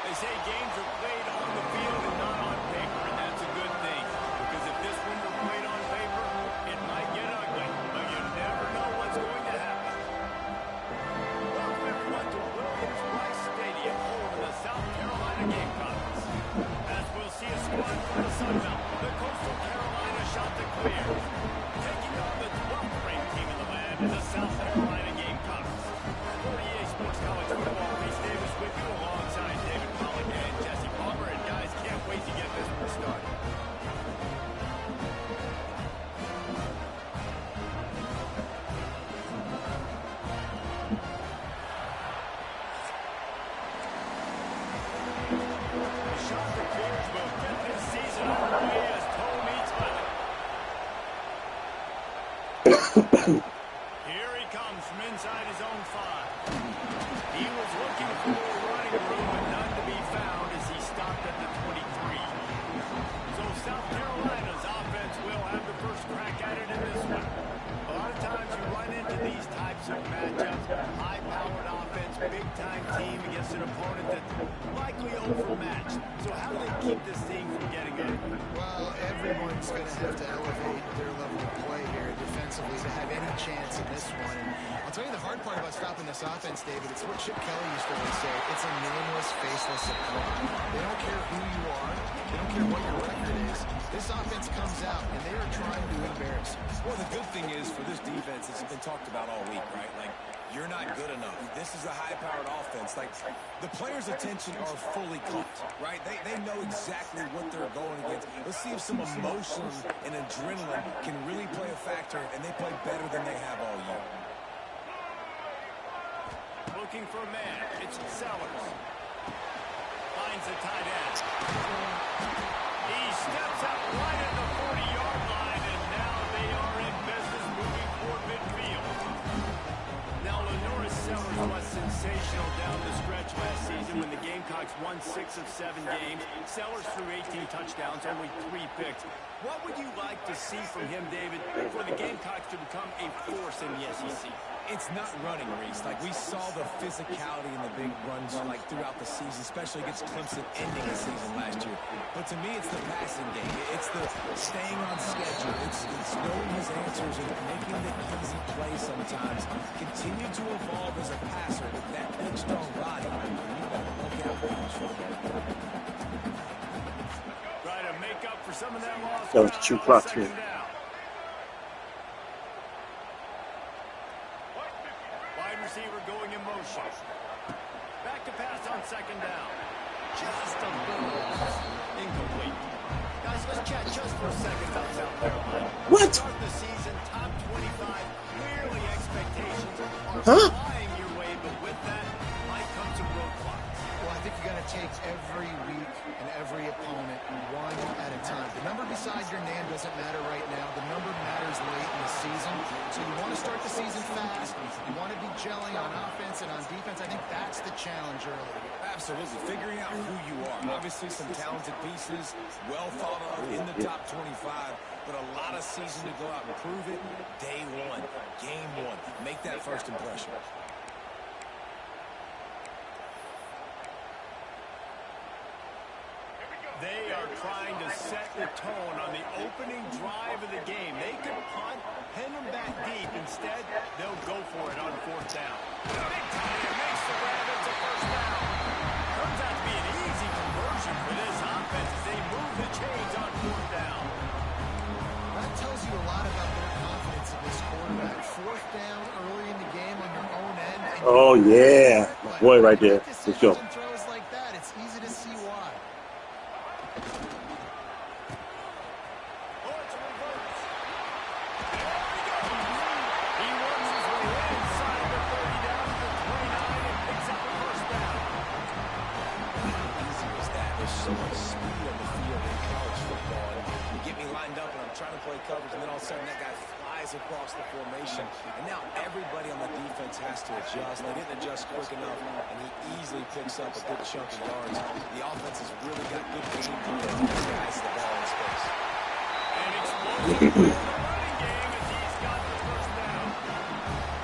They say games are played on the field and not on paper, and that's a good thing. Because if this one were played on paper, it might get ugly, but you never know what's going to happen. Welcome everyone to Williams-Brice Stadium, home of the South Carolina Gamecocks. As we'll see a squad from the Sun Belt, the Coastal Carolina Chanticleers, taking on the 12th ranked team in the land, the South Carolina Gamecocks. For EA Sports College Football, Reese Davis with you alongside David Pollock and Jesse Palmer. And guys, can't wait to get this one started. The Chanticleers will get this season underway as toe meets leather. Here he comes from inside his own 5. He was looking for a running room, but none to be found as he stopped at the 23. So South Carolina's offense will have the first crack at it in this one. A lot of times you run into these types of matchups, high-powered offense, big-time team against an opponent that's likely overmatched. So how do they keep this thing from getting ugly? Well, everyone's going to have to elevate their level of play here defensively to have any chance in this one. And I'll tell you the hard part about stopping this offense, David, it's what Chip Kelly used to always say. It's a nameless, faceless opponent. They don't care who you are. They don't care what your record is. This offense comes out, and they are trying to embarrass you. Well, the good thing is for this defense, it's been talked about all week, right? Like, you're not good enough. This is a high-powered offense. Like, the players' attention are fully caught, right? They know exactly what they're going against. Let's see if some emotion and adrenaline can really play a factor, and they play better than they have all year. Looking for a man. It's Sellers. Finds the tight end. He steps out right at the 40-yard line, and now they are in business moving toward midfield. Now, Lenoris Sellers was sensational down the stretch last season when the Gamecocks won 6 of 7 games. Sellers threw 18 touchdowns, only 3 picks. What would you like to see from him, David, for the Gamecocks to become a force in the SEC? It's not running, Reese. Like, we saw the physicality in the big runs, like, throughout the season, especially against Clemson ending the season last year. But to me, it's the passing game. It's the staying on schedule. It's knowing his answers and making the easy play sometimes. Continue to evolve as a passer with that big, strong body. You better look out for him. Try to make up for some of that loss. That was 2 o'clock, too. Receiver going in motion. Back to pass on 2nd down. Just a little incomplete. Guys, let's chat just for a second about South Carolina. What? Start the season top 25. Clearly expectations are flying your way, but with that might come some roadblocks. Well, I think you got to take every week and every opponent one at a time. The number beside your name doesn't matter right now. The number matters late in the season. So you want to start the season fast. You want to be gelling on offense and on defense. I think that's the challenge early. Absolutely. Figuring out who you are. Obviously, some talented pieces, well thought of in the top 25, but a lot of season to go out and prove it. Day 1, game 1. Make that first impression. They are trying to set the tone on the opening drive of the game. They could punt, pin them back deep. Instead, they'll go for it on 4th down. Big time, it makes the Rabbits a first down. Turns out to be an easy conversion for this offense as they move the chains on 4th down. That tells you a lot about their confidence in this quarterback. 4th down early in the game on your own end. Oh, yeah. My boy right there. Let's go. Throws like that, it's easy to see why. Trying to play coverage, and then all of a sudden that guy flies across the formation, and now everybody on the defense has to adjust. They didn't adjust quick enough, and he easily picks up a good chunk of yards. The offense has really got good game plan to get guys the ball in space. And explosive running game as he's got the first down.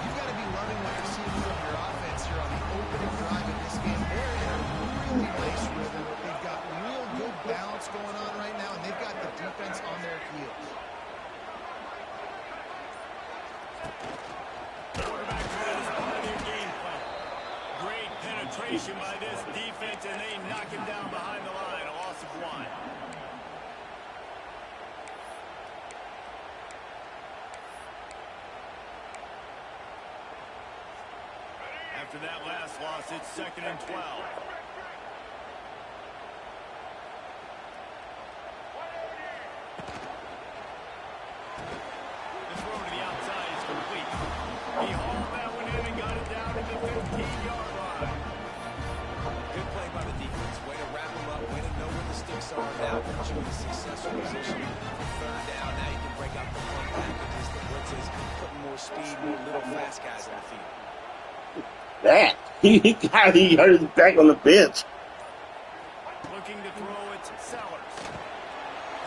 You've got to be loving what you're seeing from your offense here on the opening drive of this game. They're in a really nice rhythm. balance going on right now, and they've got the defense on their heels. Quarterback trying to spot their game plan. Great penetration by this defense, and they knock him down behind the line. A loss of 1. After that last loss, it's 2nd and 12. This throw to the outside is complete. He hauled that one in and got it down to the 15-yard line. Good play by the defense. Way to wrap them up. Way to know where the sticks are. Now put you in a successful position. 3rd down. Now you can break out the fun packages, the blitzes, putting more speed, more little fast guys on the field. That he hurt his back on the bench. Looking to throw it, Sellers.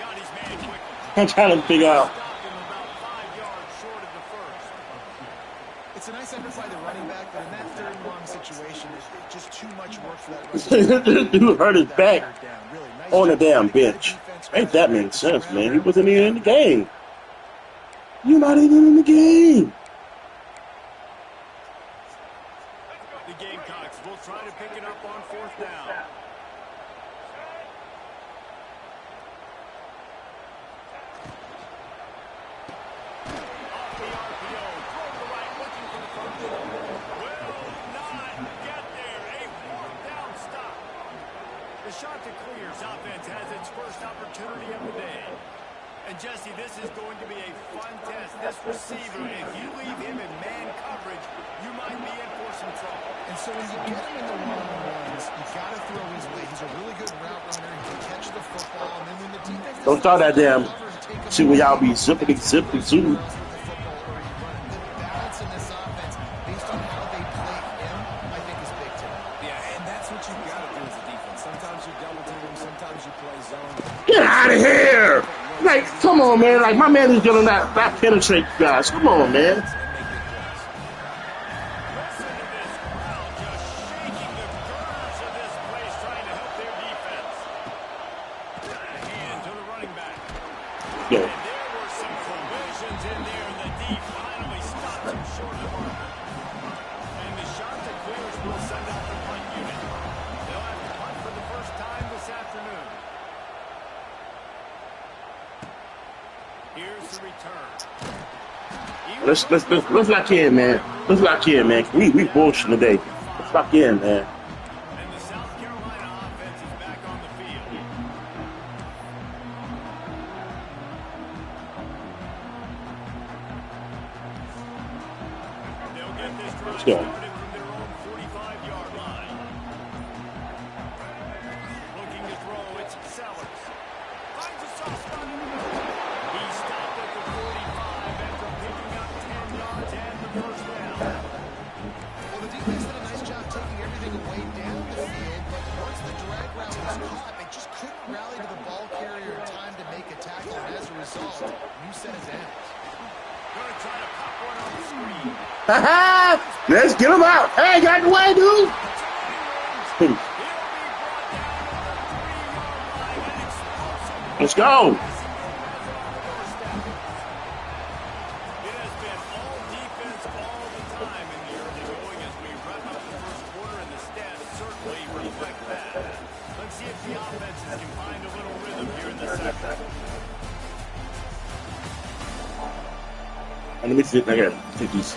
Got his man quickly. I'm trying to figure out. Stopped him about 5 yards short of the first. It's a nice effort by the running back, but in that 3rd and long situation, it's just too much work for that running back. Dude hurt his back on the damn bench. Ain't that make sense, man? He wasn't even in the game. You're not even in the game. The Gamecocks will try to pick it up on 4th down. Off the RPO, throw to the right, looking for the first. Will not get there. A 4th down stop. The shot to clears offense has its first opportunity of the day. And Jesse, this is going to be a fun test. This receiver, if you leave him in man coverage, you might be in for some trouble. And so when you get him in the one-on-ones, you got to throw his way. He's a really good route runner. He can catch the football. And then when the defense Don't start that damn shit where y'all be zippity zoom. The balance in this offense, based on how they play him, I think is big today. Yeah, and that's what you got to do as a defense. Sometimes you double team them, sometimes you play zone. Get out of here! Like, come on, man. Like, my man is gonna not penetrate you guys. Come on, man. Listen to this crowd just shaking the girders of this place, trying to help their defense. A hand to the running back. Yeah. And there were some collisions in there, and the D finally stopped him short of the marker. And the shot that clears will send out the punt unit. They'll have to punt for the first time this afternoon. Here's the return. Let's lock in, man. Let's lock in, man. We bullshitting today. Let's lock in, man. And the South Carolina offense is back on the field. They'll get this drive Let's go. started from their own 45-yard line. Looking to throw, it's Sellers. Finds a soft spot in the middle. He stopped at the 45 after picking up 10 yards and the first down. Well, the defense did a nice job taking everything away down the field, but once the drag route was caught, they just couldn't rally to the ball carrier in time to make a tackle, and as a result, new set of downs. Going to try to pop one on the screen. Let's get him out. Hey, get out the way, dude. He'll be brought down on the 3-yard line and explosive. Let's go. It has been all defense all the time in the early going as we wrap up the first quarter, and the stats certainly reflect that. Let's see if the offenses can find a little rhythm here in the second. And let me sit right here. Take these.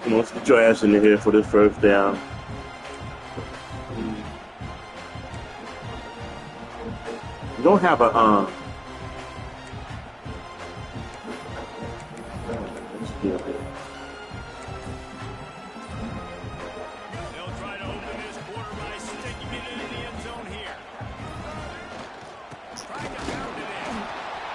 Come on, let's get your ass in here for this first down. You don't have a They'll try to open this quarter by sticking it into the end zone here. Trying to pound it in.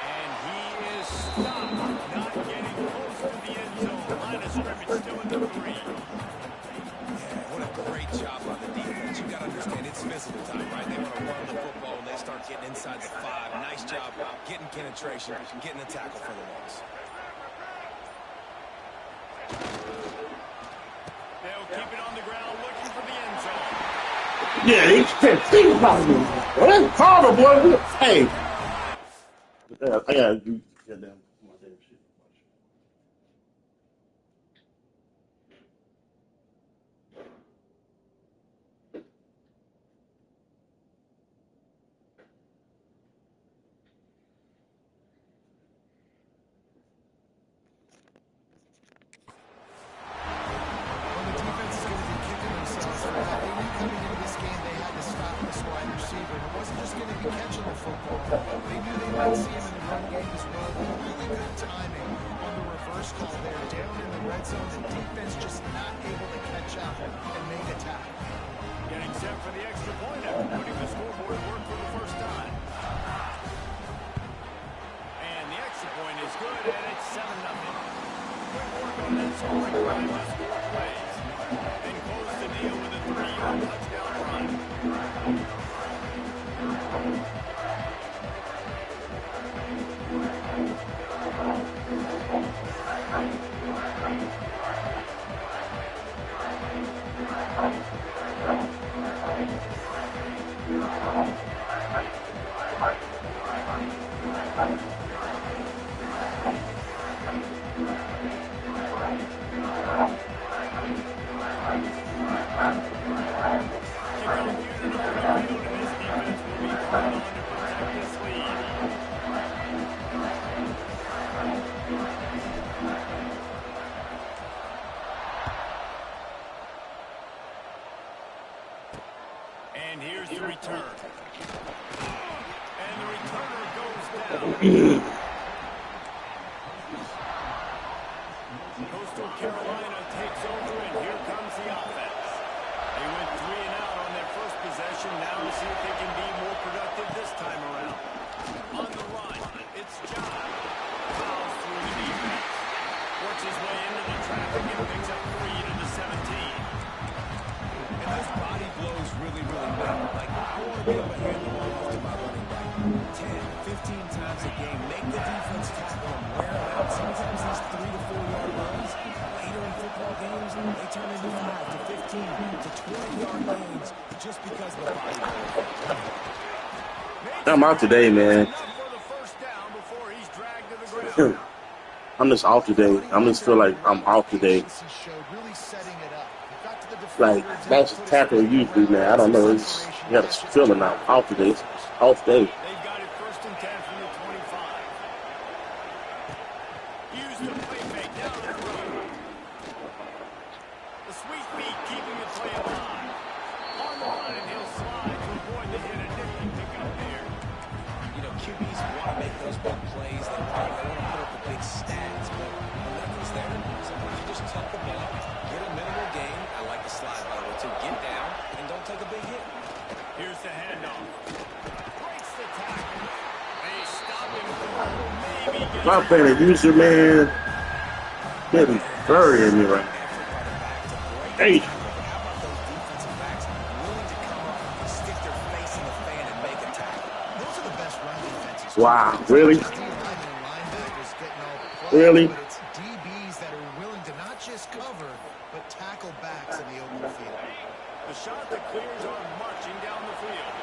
And he is stopped, not getting close to the end zone. Line of scrimmage still in the 3. Yeah, what a great job on the defense. You got to understand, it's physical time, right? They want to run the football, and they start getting inside the 5. Nice job getting penetration, getting the tackle for the loss. Yeah, he can't think about me. Well, that's horrible, boy. Hey. Yeah, I gotta do goddamn my damn shit. Well, the defense is going to be kicking themselves for that. They knew coming into this game they had to stop this wide receiver. It wasn't just going to be catching the football. They knew they might see him in the run game as well. Really good timing on the reverse call there. Down in the red zone, the defense just not able to catch up and make a tackle. Getting set for the extra point after putting the scoreboard to work for the first time. And the extra point is good, and it's 7-0. Quick work on that scoring drive to score plays. Then close the deal with a 3-yard touchdown run. And here's the return. And the returner goes down. Coastal Carolina takes over, and here comes the offense. They went 3 and out on their first possession. Now to see if they can be more productive this time around. On the run, it's John. Fouls through the defense. Works his way into the traffic and picks up 3 to the 17. And those body blows really matter. Like, I want to be able to hand the ball off to my running back 10, 15 times a game. Make the defense tackle them, wear them out. Sometimes these 3 to 4 yard runs, later in football games, they turn into 5 to 15 to 20 yard gains just because of the body blow. I'm out today, man. I'm just off today. I just feel like I'm off today. Like, that's a tackle usually, man. I don't know. It's, you got a feeling I'm off today. It's off day. They've got it 1st and 10 from the 25. Use the play fake down the road. The sweet beat keeping the play alive. On the run, and he'll slide to avoid the hit and nifty pickup there. You know, QBs want to make those big plays. They want to put up the big stats, but when nothing's there, sometimes you just tuck the ball, get a minimal gain. I like the slide, by the way, too. Get down and don't take a big hit. Here's the handoff. Breaks the tackle. They stop him for maybe If I'm playing a user, man, getting burying me right now. Hey. How about those defensive backs willing to come up and stick their face in the fan and make a tackle? Those are the best run defenses. Wow, really? Really? Really? But it's DBs that are willing to not just cover, but tackle backs in the open field. the shot that clears on marching down the field.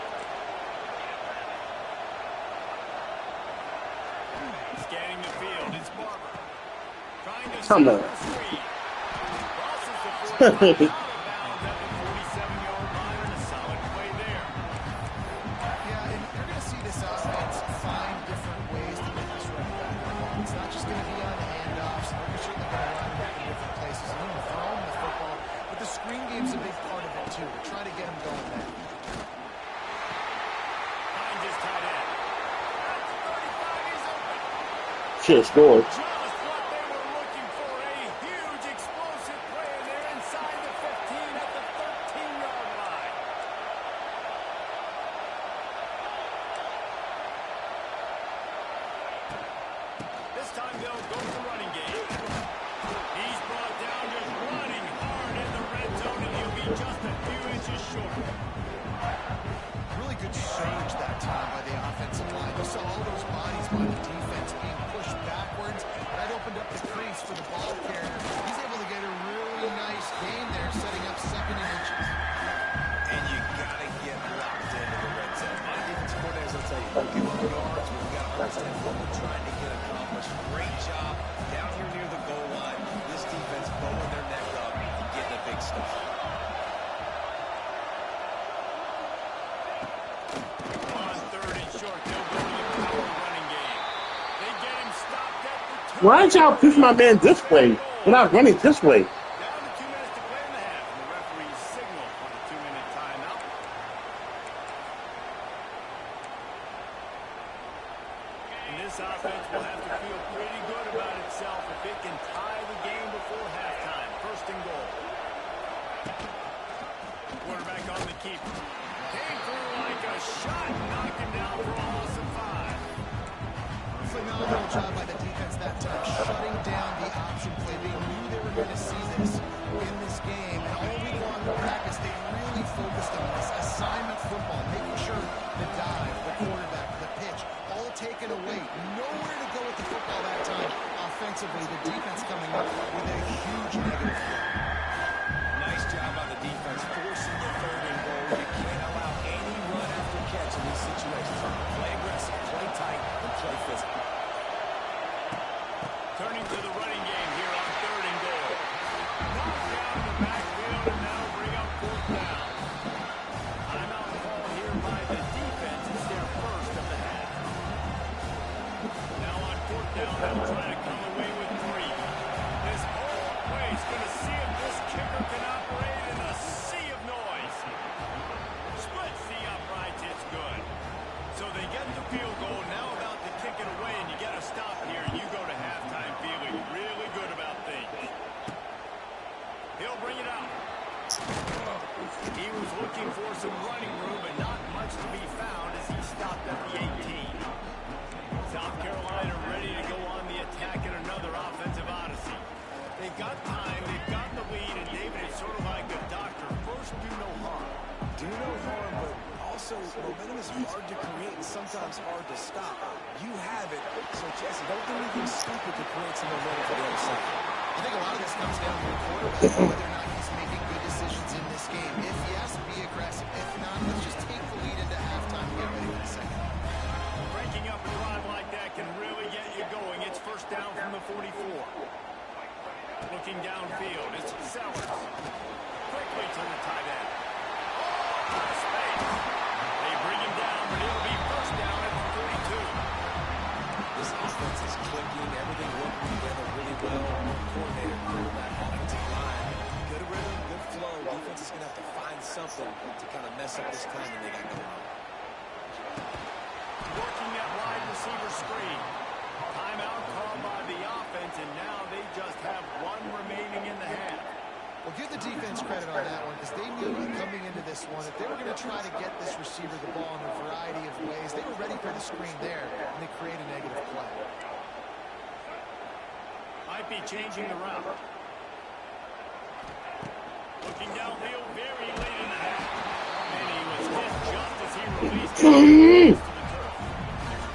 Scanning the field, it's Barber. Trying to Come on. Crosses the 45 out of bounds at the 47-yard line, and a solid play there. Yeah, and you're going to see this offense find different ways to get this running back. It's not just going to be on handoffs. They're certainly going to run back in different places. And then throw him the football. But the screen game's a big part of it, too. We're trying to get him going back. Finds his tight end. At the 35, he's open. Should have scored. Just what they were looking for. A huge explosive play, and they're inside the 15 at the 13-yard line. This time they'll go to the running game. He's brought down just running hard in the red zone, and he'll be just a few inches short. Really good surge that time by the offensive line. You saw all those bodies by the defense being pushed backwards. That opened up the crease for the ball carrier. He's able to get a really nice gain there, setting up 2nd and inches. And you got to I'll tell you, looking for yards, we've got to understand what we're trying to get accomplished. Great job down here near the goal line. This defense bowing their neck up and getting a big stop. On 3rd and short, they'll go to the power running game. They get him stopped at the 2. Why did y'all push my man this way? We're not running this way. Down to 2 minutes to play in the half. And the referee signal for the 2-minute timeout. And this offense will have to feel pretty good about itself if it can tie the game before halftime. 1st and goal. Quarterback on the keeper. Came through like a shot, knocking down for a loss of 5. Phenomenal job by the defense that time, shutting down the option play. They knew they were going to see this in this game, and all week long in practice, they really focused on this assignment football, making sure the dive, the quarterback, the pitch, all taken away. Nowhere to go with the football that time. Offensively, the defense coming up with a huge negative play. Nice job on the defense, forcing the 3rd and goal. You can't allow any run after catch in these situations. Play aggressive, play tight, and play physical. Turning to the running game here on 3rd and goal. Knocked down the backfield, and that'll bring up 4th down. Timeout call here by the defense. It's their first of the half. Now on 4th down, they'll try to come away with 3. This whole play's going to see if this kicker can operate in a sea of noise. Splits the uprights. It's good. So they get the field goal. Now about to kick it away, and you get a stop here. You go to halftime feeling really good about things. He'll bring it out. He was looking for some running room, but not much to be found as he stopped at the 18. South Carolina ready to go on the attack in another offensive odyssey. They've got time, they've got the lead, and David, it's sort of like a doctor. First, do no harm. Do no harm, but also momentum is hard to create and sometimes hard to stop. You have it, so Jesse, don't do anything stupid to create some momentum for the other side. I think a lot of this comes down to the quarterback, whether or not he's making good decisions in this game. If yes, be aggressive. If not, let's just take the lead into halftime and get ready for the second. Breaking up a drive like that can really get you going. It's 1st down from the 44. Looking downfield, it's Sellers. Quickly to the tight end. Oh, space. They bring him down, but it'll be 1st down at the 42. This offense is clicking, everything working together really well. Coordinator, quarterback, offensive line. Good rhythm, good flow. Defense is going to have to find something to kind of mess up this timing they got going on. Working that wide receiver screen. Timeout called by the offense, and now they just have 1 remaining in the half. Well, give the defense credit on that one, because they knew coming into this one that they were going to try to get this receiver the ball in a variety of ways. They were ready for the screen there, and they create a negative play. Might be changing the route. Looking downfield very late in the half. And he was hit just as he released it.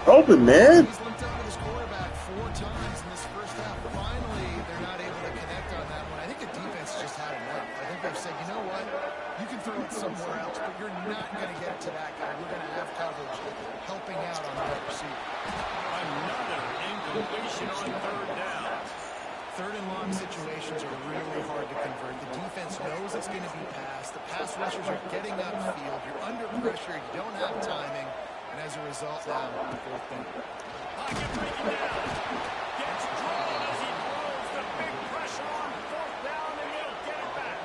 Open, man. He's linked up with his quarterback 4 times in this first half. Finally, they're not able to connect on that one. I think the defense just had enough. I think they've said, you know what? You can throw it somewhere else, but you're not going to get it to that guy. We're going to have coverage helping out on the right receiver. Another incompletion on 3rd down. 3rd and long situations are really hard to convert. The defense knows it's going to be passed. The pass rushers are getting upfield. You're under pressure. You don't have timing. And as a result, now, 4th down. Pocket breaking down. Gets drawn as he throws the big pressure on 4th down, and they'll get it back.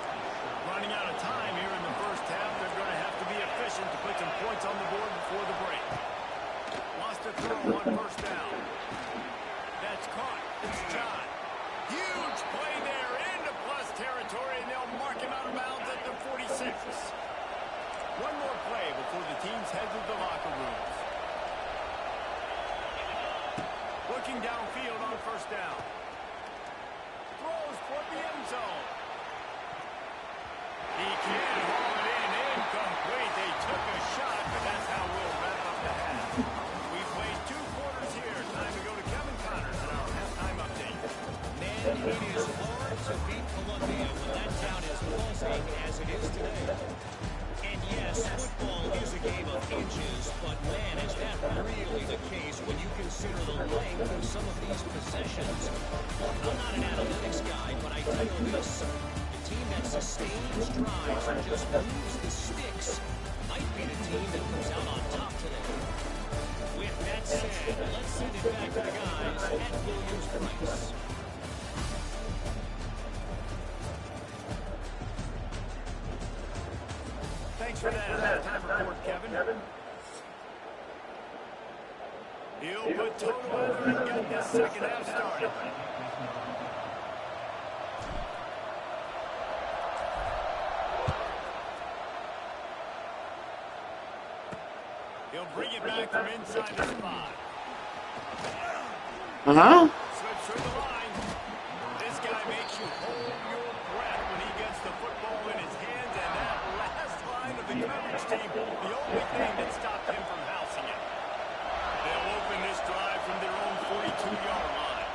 Running out of time here in the first half. They're going to have to be efficient to put some points on the board before the break. Lost a throw on 1st down. That's caught. It's John. Huge play there into plus territory, and they'll mark him out of bounds at the 46. 1 more play before the teams head to the locker rooms. Looking downfield on 1st down. Throws for the end zone. He can haul it in. Incomplete. They took a shot, but that's how we'll wrap up the half. We've played 2 quarters here. Time to go to Kevin Connors in our halftime update. Man, it is hard to beat Columbia when that town is pulsing as it is today. And yes, football is a game of inches, but man, is that this. The team that sustains drives and just moves the sticks might be the team that comes out on top today. With that said, let's send it back to the guys at Williams-Brice. Thanks for that halftime report, Kevin. He'll put Toto under and get this second half started. He'll bring it back from inside the spot. Slips through the line. This guy makes you hold your breath when he gets the football in his hands, and that last line of the coverage team, the only thing that stopped him from housing it. They'll open this drive from their own 42-yard line.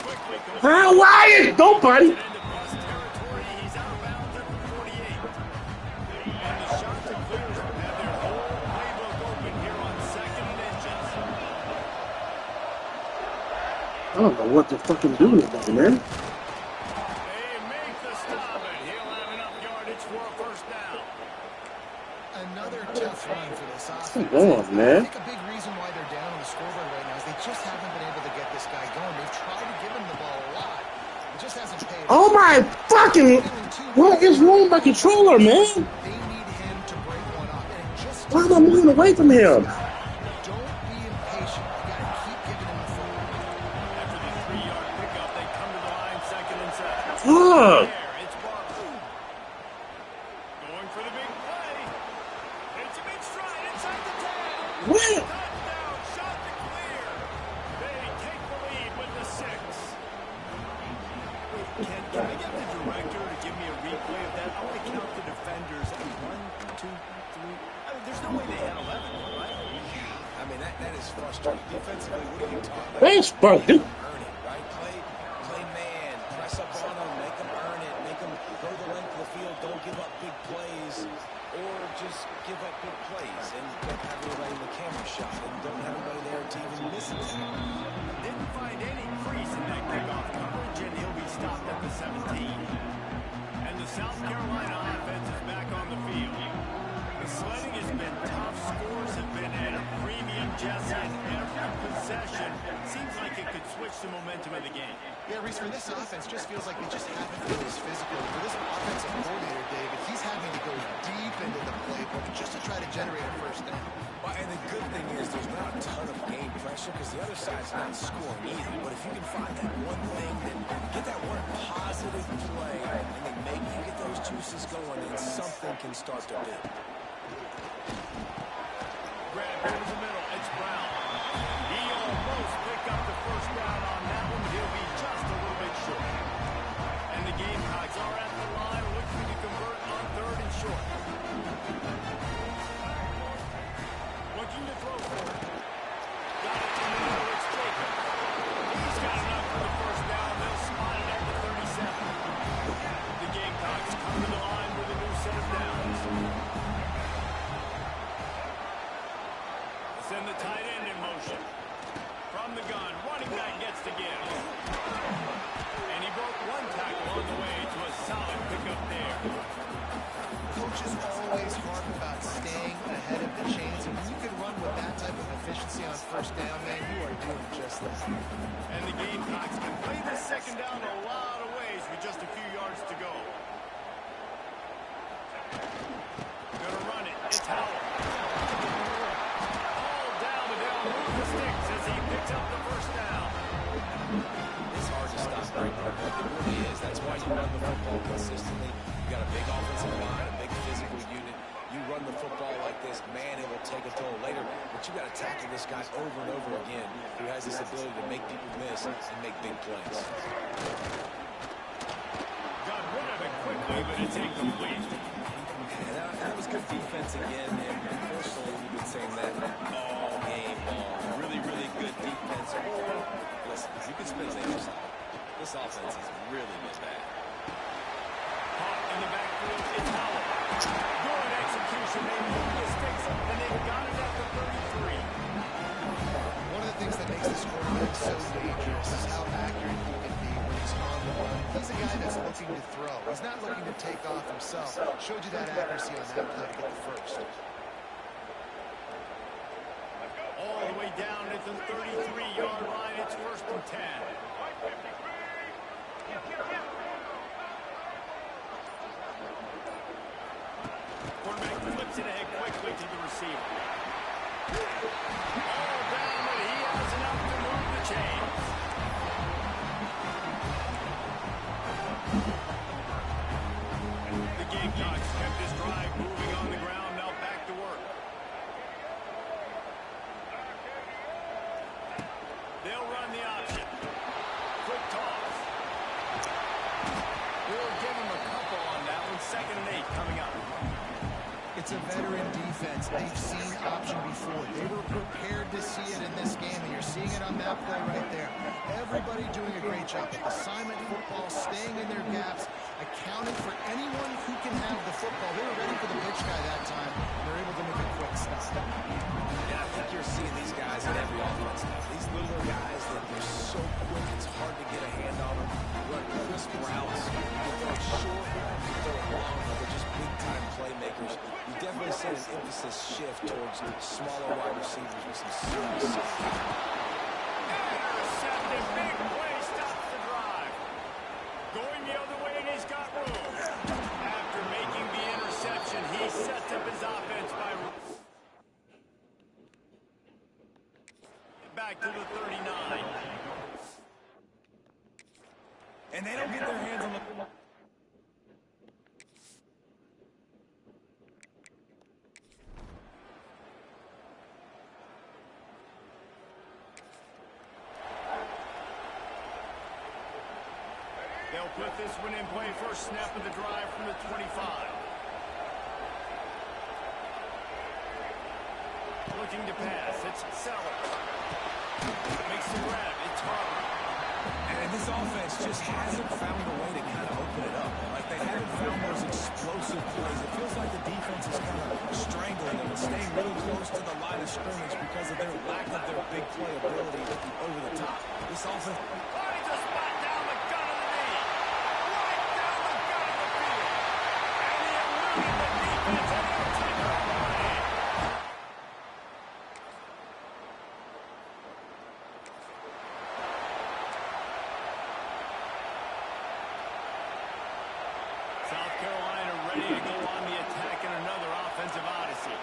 Quickly Why is nobody? into bus territory. He's out of bounds at the 48. And the shots and clears have their whole playbook open here on second and inches. I don't know what to fucking do with that, man. They make the stop, and he'll have enough yardage for a first down. Another tough run for this offense. Come on, man. I think a big reason why they're down on the scoreboard right now is they just haven't been able to get this guy going. They've tried to give him the ball a lot. It just hasn't paid off. Oh my fucking! What is wrong with my controller, man? They need him to break one up, and it just Why am I moving away from him? don't be impatient. You got to keep giving him the football. After the 3-yard pickup, they come to the line second and 7. Fuck! There, it's Barkley. Going for the big play. It's a big stride inside the 10. What? Touchdown, shot to clear. They take the lead with the 6. Can I get the director to give me a replay of that? I want to count the defenders. 1, 2, 3. I mean, there's no way they had 11, right? I mean, that is frustrating. Defensively, what are you talking about? Thanks, Barkley. Earn it, right? Play man. Press up on them. Make them earn it. Make them go the length of the field. Don't give up big plays. Or just give up big plays and don't have anybody in the camera shot and don't have anybody there to even miss it. Didn't find any crease in that kickoff coverage, and he'll be stopped at the 17. And the South Carolina offense is back on the field. The sledding has been tough. Scores have been at a premium, Jesse, and every possession seems like it could switch the momentum of the game. Yeah, Reese, for this offense, just feels like they just haven't been as physical. For this offensive coordinator, David, he's having to go deep into the playbook just to try to generate a first down. Well, and the good thing is there's not a ton of game pressure because the other side's not scoring either. But if you can find that one thing, then get that one positive play, and then maybe you get those juices going and something can start to build. Grab over the middle. It's Brown. He almost picked up the first down on that one, but he'll be just a little bit short. And the Gamecocks are at the line looking to convert on 3rd and short. Looking to throw for it. Got it in the middle. It's Jacob. He's got enough for the first down. They'll spot it at the 37. The Gamecocks come to the line with a new set of downs. Send the tight end in motion. From the gun, running back gets to give. And he broke one tackle on the way to a solid pickup there. Coaches always harp about staying ahead of the chains, and when you can run with that type of efficiency on first down, man, you are doing just that. And the Gamecocks can play this second down a lot of ways with just a few yards to go. Gonna run it. It's Howell. As he picks up the first down. It's hard to stop right now. It really is. That's why you run the football consistently. You got a big offensive line, a big physical unit. You run the football like this, man, it will take a toll later. But you got to tackle this guy over and over again who has this ability to make people miss and make big plays. Got rid of it quickly, but it's incomplete. And that was good defense again. And unfortunately, we've been saying that all game long. Really good defense. Listen, you can spin things. This offense has really been bad. Caught in the backfield, it's Howell. Good execution. They move the sticks, and they've got it at the 33. One of the things that makes this quarterback so dangerous is how accurate he can be just looking to throw. He's not looking to take off himself. Showed you that accuracy on that play to get the first. All the way down at the 33-yard line. It's 1st and 10. Quarterback flips it ahead quickly to the receiver. All down, but he has enough to move the chains. The Gamecocks kept this drive moving on the ground. Now back to work. They'll run the option. Quick toss. We'll give him a couple on that one. 2nd and 8 coming up. It's a veteran defense. They've seen option before. They were prepared to see it in this game, and you're seeing it on that play right there. Everybody doing a great job. Assignment football, staying in their gaps, accounting for anyone who can have the football. They were ready for the pitch guy that time. They're able to make a quick stop. Yeah, I think you're seeing these guys in every offense now. These little guys that are so quick, it's hard to get a hand on them. Run crisp routes. You can throw it short, you throw it long, but they're just big-time playmakers. You definitely see an emphasis shift towards smaller wide receivers with some serious. Intercepted, big play, stops the drive. Going the other way, and he's got room. After making the interception, he sets up his offense by back to the 39. And they don't get their hands on the... They'll put this one in play. First snap of the drive from the 25. Looking to pass. It's Sellers. Makes the grab. It's Harvey. And this offense just hasn't found a way to kind of open it up. Like, they haven't found those explosive plays. It feels like the defense is kind of strangling them and staying really close to the line of scrimmage because of their lack of their big play ability over the top. This offense... Finds a spot down the gut of the knee. Right down the gut of the field. And he eluded the defense and he'll take it away. South Carolina ready to go on the attack in another offensive odyssey.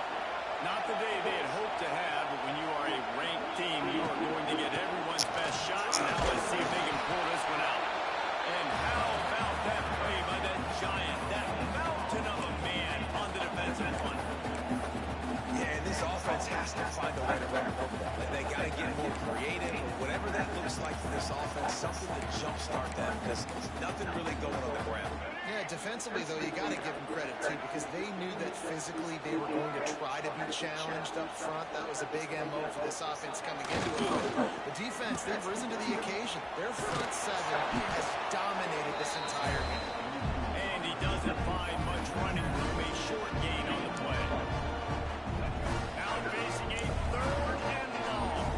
Not the day they had hoped to have, but when you are a ranked team, you are going to get everyone's best shot. Now let's see if they can pull this one out. And how about that play by that giant, that mountain of a man on the defensive one. Yeah, and this offense has to find a way to run over that. They got to get more creative, whatever that looks like for this offense, something to jumpstart them because nothing really going on the ground. Yeah, defensively, though, you got to give them credit, too, because they knew that physically they were going to try to be challenged up front. That was a big MO for this offense coming into it. The defense, they've risen to the occasion. Their front seven has dominated this entire game. And he doesn't find much running room, a short gain on the play. Now facing a 3rd and long.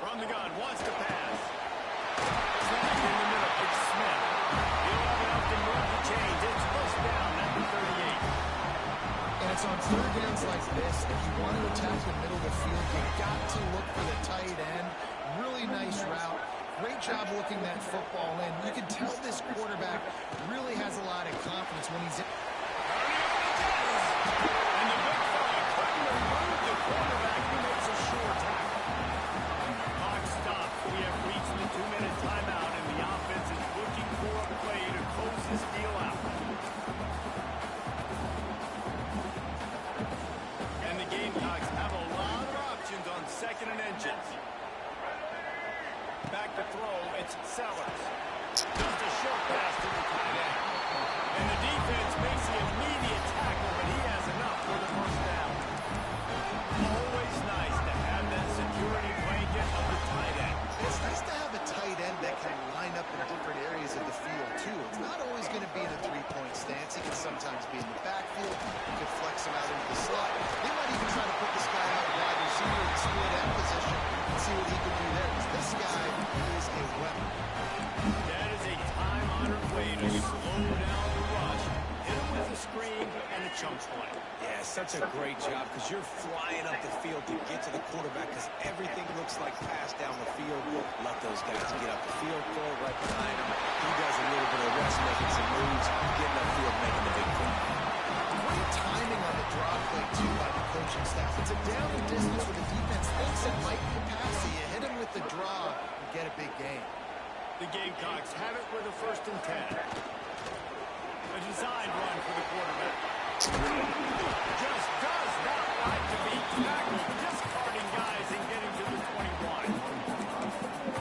From the gun, wants to pass. Back in the middle, it's Smith. He'll have enough to move the chains. It's first down at the 38. And it's on 3rd downs like this, if you want to attack the middle of the field, you got to look for the tight end. Really nice route. Great job looking that football in. You can tell this quarterback really has a lot of confidence when he's in. And the big fella couldn't remove the quarterback. He makes a sure tackle. Clock stops. We have reached the 2-minute timeout, and the offense is looking for a play to close this deal out. And the Gamecocks have a lot of options on 2nd and inches. Back to throw, it's Sellers. Just a short pass to the tight end. And the defense makes the immediate tackle, but he has enough for the first down. Always nice to have that security blanket of the tight end. It's nice to have a tight end that can line up in different areas of the field, too. It's not always going to be in a three-point stance. He can sometimes be in the backfield. You could flex him out into the slot. They might even try to put this guy out wide receiver in the split end position and see what he can do there. Because this guy is a screen and a chunk play. Yeah, such a great job because you're flying up the field to get to the quarterback because everything looks like pass down the field. Let those guys get up the field, throw it right behind him. He does a little bit of rest, making some moves, getting upfield, making the big play. Great timing on the draw play, too, by the coaching staff. It's a down and distance where the defense thinks it might be a pass. So you hit him with the draw and get a big gain. The Gamecocks have it with a 1st and 10. A designed run for the quarterback. Just does not like to be tackled. Discarding guys and getting to the 21.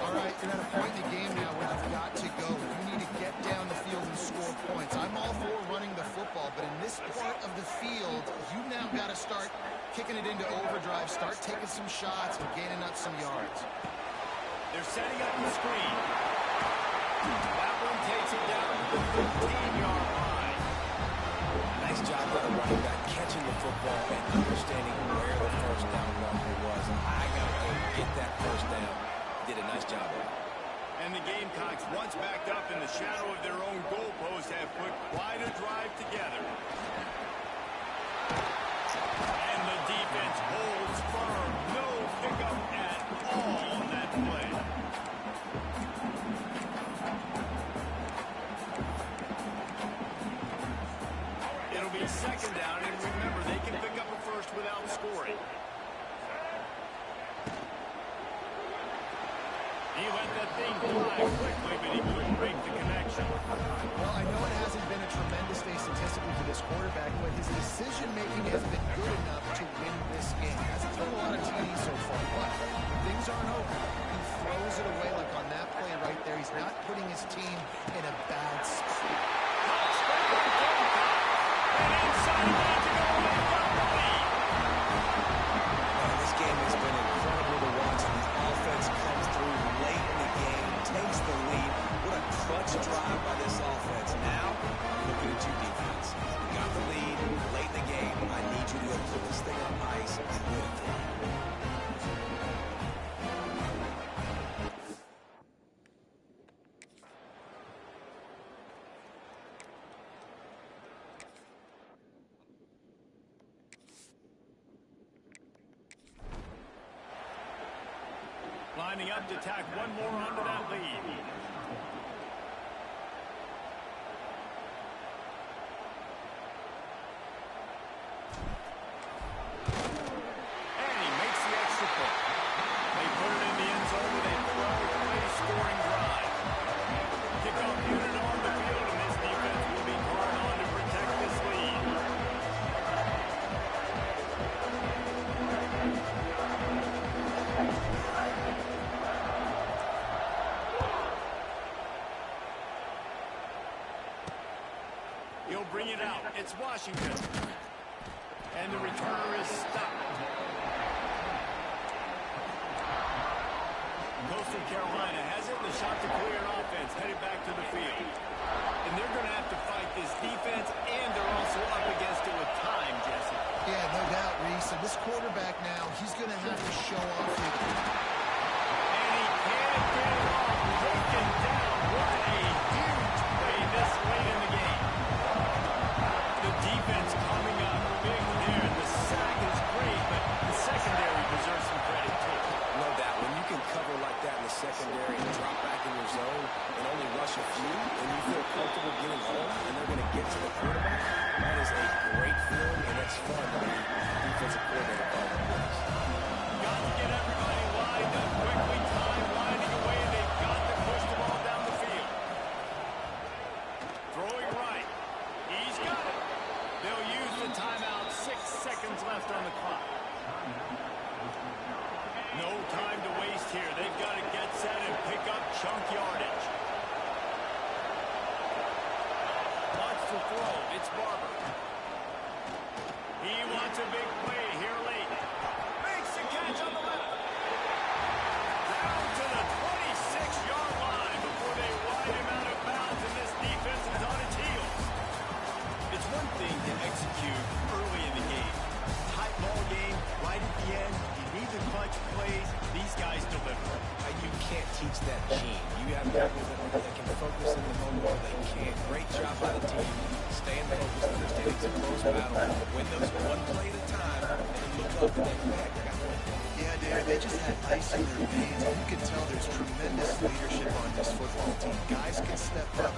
All right, you're at a point in the game now where you've got to go. You need to get down the field and score points. I'm all for running the football, but in this part of the field, you've now got to start kicking it into overdrive, start taking some shots and gaining up some yards. They're setting up the screen. That one takes it down to the 15-yard line. Nice job by the running back catching the football and understanding where the first down marker was. I got to go get that first down. Did a nice job of it. And the Gamecocks, once backed up in the shadow of their own goalpost, have put quite a drive together. And the defense holds firm. No pickup at all on that play. It'll be 2nd down, and remember, they can pick up a first without scoring. He let that thing fly quickly, but he couldn't break the connection. Well, I know it hasn't been a tremendous day statistically for this quarterback, but his decision-making has been good enough to win this game. Hasn't thrown a lot of TDs so far, but when things aren't open, he throws it away like on that play right there. He's not putting his team in a bad spot. And inside about to go away from the lead. This game has been incredible to watch. The offense comes through late in the game, takes the lead. What a clutch drive by this offense. Now, looking at you, defense. You got the lead late in the game. I need you to go put this thing on ice and win it for me. Lining up to tack one more onto that lead. And he makes the extra point. They put it in the end zone with a 12-play scoring drive. Kickoff unit on the field, and this defense will be hard on to protect this lead. He'll bring it out. It's Washington. And the returner is stopped. Coastal Carolina has it. The shot to clear offense headed back to the field. And they're going to have to fight this defense, and they're also up against it with time, Jesse. Yeah, no doubt, Reese. And this quarterback now, he's going to have to show off here. And he can't get it off. Taken down. What a huge play this late in the game. The defense coming up big here. The sack is great, but the secondary deserves some credit, too. No doubt. When you can cover like that in the secondary and drop back in your zone and only rush a few, and you feel comfortable getting home, and they're going to get to the quarterback, that is a great feeling, and it's fun to be defensive coordinator calling plays. Got to get everybody lined up quickly. Time winding away. They've got to push the ball down the field. Throwing right. He's got it. They'll use the timeout. 6 seconds left on the clock. No time to waste here. They've got to get set and pick up chunk yardage. Wants to throw. It's Barber. He wants a big play here late. Makes the catch on the left. teach that gene. You have people that can focus in the moment where they can. Great job by the team. Staying focused, understanding it's a close battle. Win those one play at a time, and then look up and then, heck, I got one. Yeah, David, they just had ice in their veins. You can tell there's tremendous leadership on this football team. Guys can step up